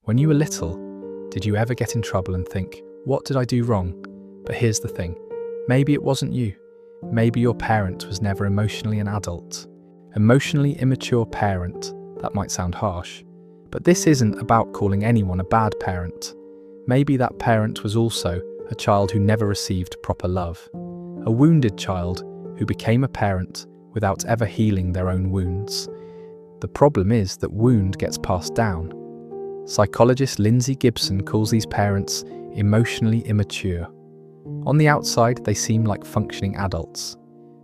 When you were little, did you ever get in trouble and think, what did I do wrong? But here's the thing, maybe it wasn't you. Maybe your parent was never emotionally an adult. Emotionally immature parent, that might sound harsh. But this isn't about calling anyone a bad parent. Maybe that parent was also a child who never received proper love. A wounded child who became a parent without ever healing their own wounds. The problem is that wound gets passed down. Psychologist Lindsay Gibson calls these parents emotionally immature. On the outside, they seem like functioning adults.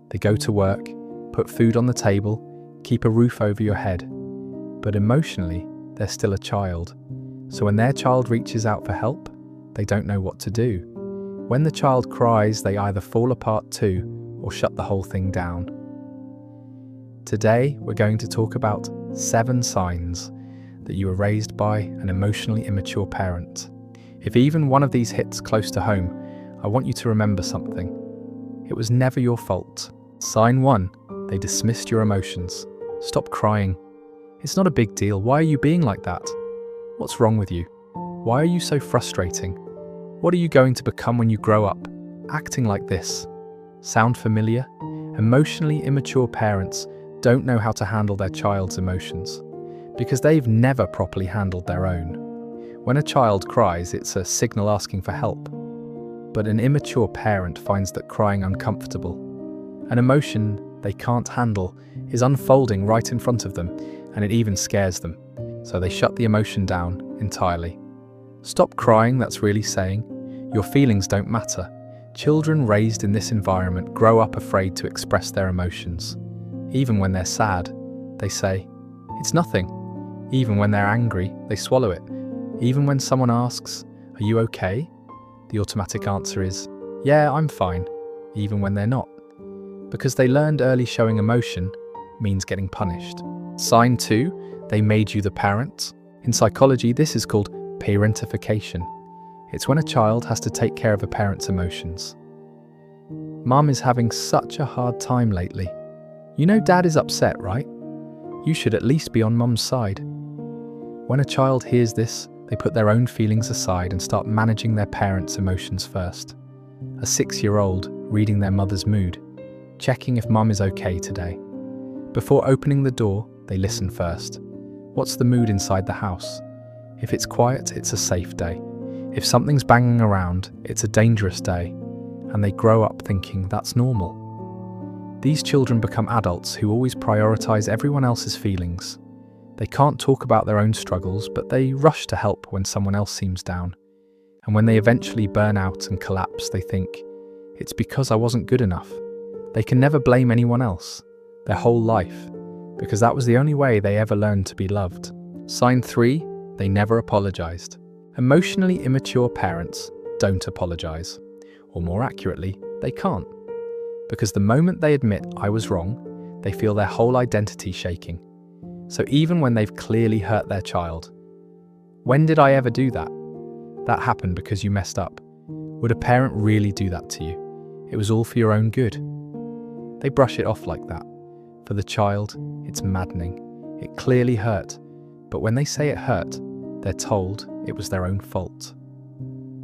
They go to work, put food on the table, keep a roof over your head. But emotionally, they're still a child. So when their child reaches out for help, they don't know what to do. When the child cries, they either fall apart too or shut the whole thing down. Today, we're going to talk about 7 signs that you were raised by an emotionally immature parent. If even one of these hits close to home, I want you to remember something. It was never your fault. Sign 1, they dismissed your emotions. Stop crying. It's not a big deal. Why are you being like that? What's wrong with you? Why are you so frustrating? What are you going to become when you grow up? Acting like this. Sound familiar? Emotionally immature parents don't know how to handle their child's emotions because they've never properly handled their own. When a child cries, it's a signal asking for help. But an immature parent finds that crying uncomfortable. An emotion they can't handle is unfolding right in front of them, and it even scares them. So they shut the emotion down entirely. Stop crying, that's really saying, your feelings don't matter. Children raised in this environment grow up afraid to express their emotions. Even when they're sad, they say, it's nothing. Even when they're angry, they swallow it. Even when someone asks, are you okay? The automatic answer is, yeah, I'm fine, even when they're not. Because they learned early showing emotion means getting punished. Sign 2, they made you the parent. In psychology, this is called parentification. It's when a child has to take care of a parent's emotions. Mum is having such a hard time lately. You know dad is upset, right? You should at least be on mum's side. When a child hears this, they put their own feelings aside and start managing their parents' emotions first. A 6-year-old reading their mother's mood, checking if mum is okay today. Before opening the door, they listen first. What's the mood inside the house? If it's quiet, it's a safe day. If something's banging around, it's a dangerous day. And they grow up thinking that's normal. These children become adults who always prioritize everyone else's feelings. They can't talk about their own struggles, but they rush to help when someone else seems down. And when they eventually burn out and collapse, they think, it's because I wasn't good enough. They can never blame anyone else, their whole life, because that was the only way they ever learned to be loved. Sign 3, they never apologized. Emotionally immature parents don't apologize. Or more accurately, they can't. Because the moment they admit I was wrong, they feel their whole identity shaking. So even when they've clearly hurt their child, when did I ever do that? That happened because you messed up. Would a parent really do that to you? It was all for your own good. They brush it off like that. For the child, it's maddening. It clearly hurt. But when they say it hurt, they're told it was their own fault.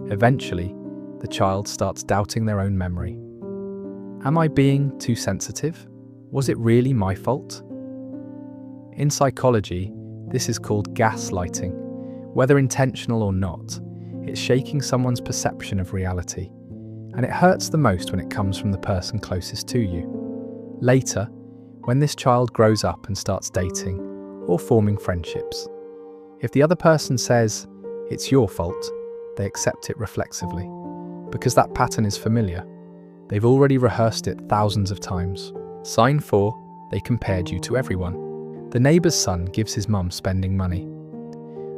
Eventually, the child starts doubting their own memory. Am I being too sensitive? Was it really my fault? In psychology, this is called gaslighting. Whether intentional or not, it's shaking someone's perception of reality. And it hurts the most when it comes from the person closest to you. Later, when this child grows up and starts dating or forming friendships, if the other person says, it's your fault, they accept it reflexively. Because that pattern is familiar. They've already rehearsed it thousands of times. Sign 4, they compared you to everyone. The neighbour's son gives his mum spending money.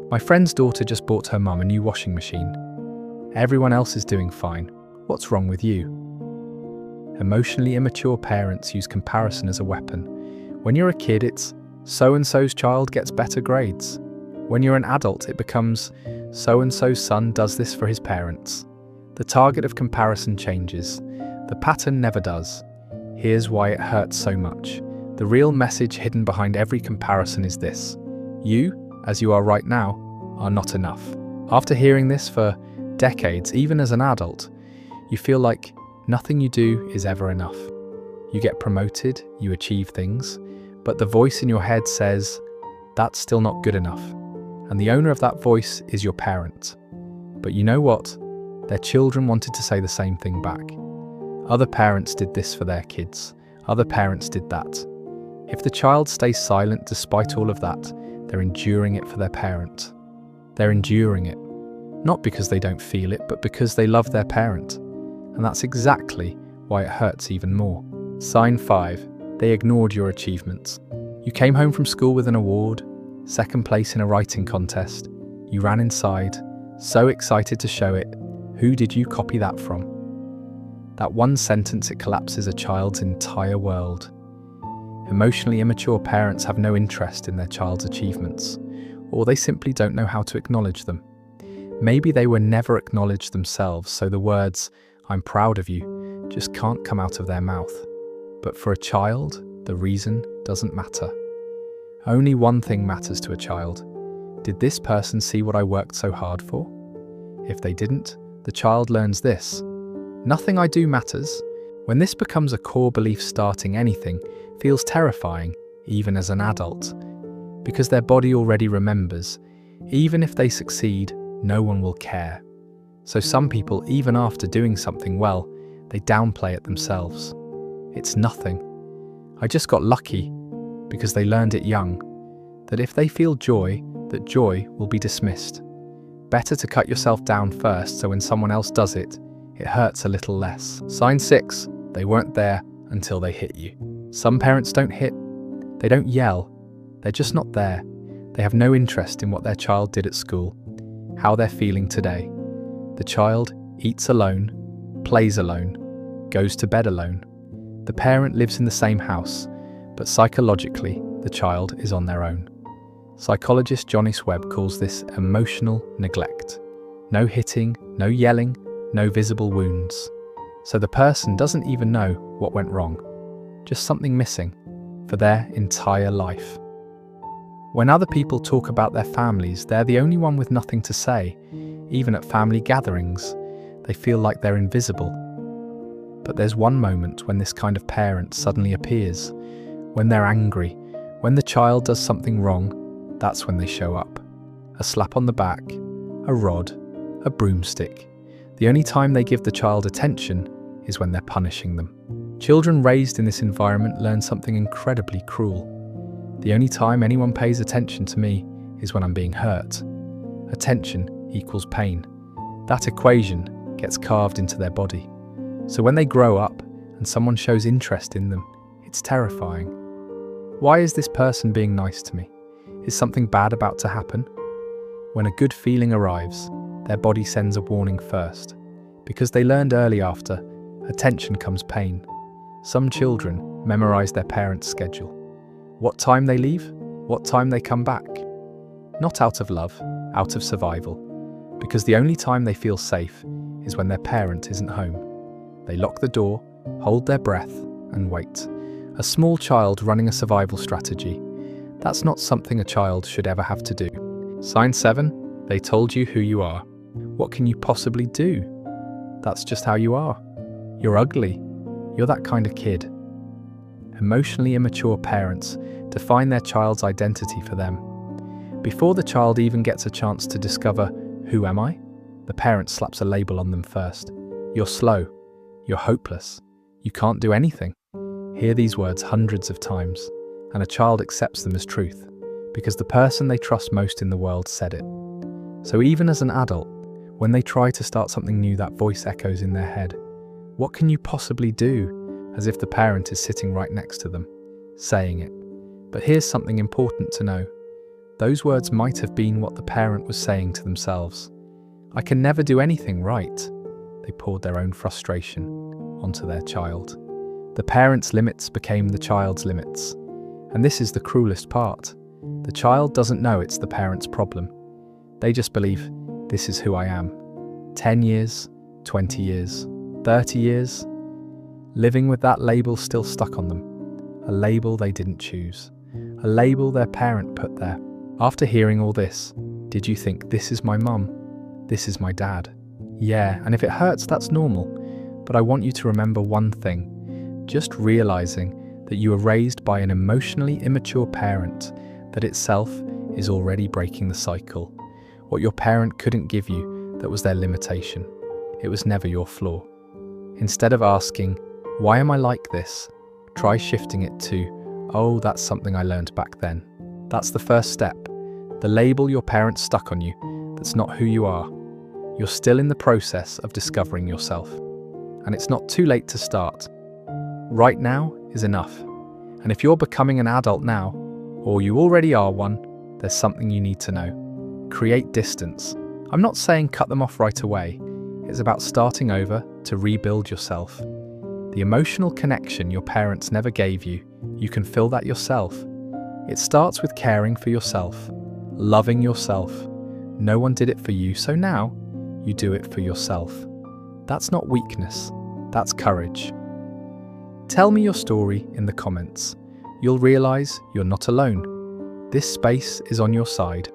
My friend's daughter just bought her mum a new washing machine. Everyone else is doing fine. What's wrong with you? Emotionally immature parents use comparison as a weapon. When you're a kid, it's so-and-so's child gets better grades. When you're an adult, it becomes so-and-so's son does this for his parents. The target of comparison changes. The pattern never does. Here's why it hurts so much. The real message hidden behind every comparison is this. You, as you are right now, are not enough. After hearing this for decades, even as an adult, you feel like nothing you do is ever enough. You get promoted, you achieve things, but the voice in your head says, that's still not good enough. And the owner of that voice is your parent. But you know what? Their children wanted to say the same thing back. Other parents did this for their kids. Other parents did that. If the child stays silent despite all of that, they're enduring it for their parent. They're enduring it, not because they don't feel it, but because they love their parent. And that's exactly why it hurts even more. Sign 5. They ignored your achievements. You came home from school with an award, second place in a writing contest. You ran inside, so excited to show it. Who did you copy that from? That one sentence, it collapses a child's entire world. Emotionally immature parents have no interest in their child's achievements, or they simply don't know how to acknowledge them. Maybe they were never acknowledged themselves, so the words, "I'm proud of you," just can't come out of their mouth. But for a child, the reason doesn't matter. Only one thing matters to a child. Did this person see what I worked so hard for? If they didn't, the child learns this. Nothing I do matters. When this becomes a core belief, starting anything feels terrifying, even as an adult, because their body already remembers, even if they succeed, no one will care. So some people, even after doing something well, they downplay it themselves. It's nothing. I just got lucky, because they learned it young, that if they feel joy, that joy will be dismissed. Better to cut yourself down first, so when someone else does it, it hurts a little less. Sign 6. They weren't there until they hit you. Some parents don't hit. They don't yell. They're just not there. They have no interest in what their child did at school, how they're feeling today. The child eats alone, plays alone, goes to bed alone. The parent lives in the same house, but psychologically, the child is on their own. Psychologist Jonice Webb calls this emotional neglect. No hitting, no yelling, no visible wounds. So the person doesn't even know what went wrong, just something missing for their entire life. When other people talk about their families, they're the only one with nothing to say. Even at family gatherings, they feel like they're invisible. But there's one moment when this kind of parent suddenly appears. When they're angry, when the child does something wrong, that's when they show up. A slap on the back, a rod, a broomstick. The only time they give the child attention is when they're punishing them. Children raised in this environment learn something incredibly cruel. The only time anyone pays attention to me is when I'm being hurt. Attention equals pain. That equation gets carved into their body. So when they grow up and someone shows interest in them, it's terrifying. Why is this person being nice to me? Is something bad about to happen? When a good feeling arrives, their body sends a warning first. Because they learned early after, attention comes pain. Some children memorize their parents' schedule. What time they leave, what time they come back. Not out of love, out of survival. Because the only time they feel safe is when their parent isn't home. They lock the door, hold their breath, and wait. A small child running a survival strategy. That's not something a child should ever have to do. Sign 7. They told you who you are. What can you possibly do? That's just how you are. You're ugly. You're that kind of kid. Emotionally immature parents define their child's identity for them. Before the child even gets a chance to discover, who am I? The parent slaps a label on them first. You're slow. You're hopeless. You can't do anything. Hear these words hundreds of times, and a child accepts them as truth, because the person they trust most in the world said it. So even as an adult, when they try to start something new, that voice echoes in their head. What can you possibly do? As if the parent is sitting right next to them, saying it. But here's something important to know. Those words might have been what the parent was saying to themselves. I can never do anything right. They poured their own frustration onto their child. The parent's limits became the child's limits. And this is the cruelest part. The child doesn't know it's the parent's problem. They just believe, this is who I am. 10 years, 20 years, 30 years, living with that label still stuck on them. A label they didn't choose. A label their parent put there. After hearing all this, Did you think, this is my mum? This is my dad? Yeah, and if it hurts, that's normal. But I want you to remember one thing. Just realizing that you were raised by an emotionally immature parent, that itself is already breaking the cycle. What your parent couldn't give you, that was their limitation. It was never your flaw. Instead of asking, why am I like this? Try shifting it to, oh, that's something I learned back then. That's the first step. The label your parents stuck on you, that's not who you are. You're still in the process of discovering yourself. And it's not too late to start. Right now is enough. And if you're becoming an adult now, or you already are one, there's something you need to know. Create distance. I'm not saying cut them off right away. It's about starting over to rebuild yourself. The emotional connection your parents never gave you, you can fill that yourself. It starts with caring for yourself, loving yourself. No one did it for you, so now you do it for yourself. That's not weakness, that's courage. Tell me your story in the comments. You'll realize you're not alone. This space is on your side.